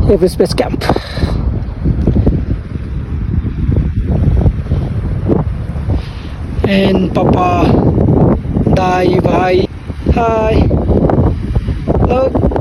Everest Basecamp. And Papa, Dai, Bhai, hi, look.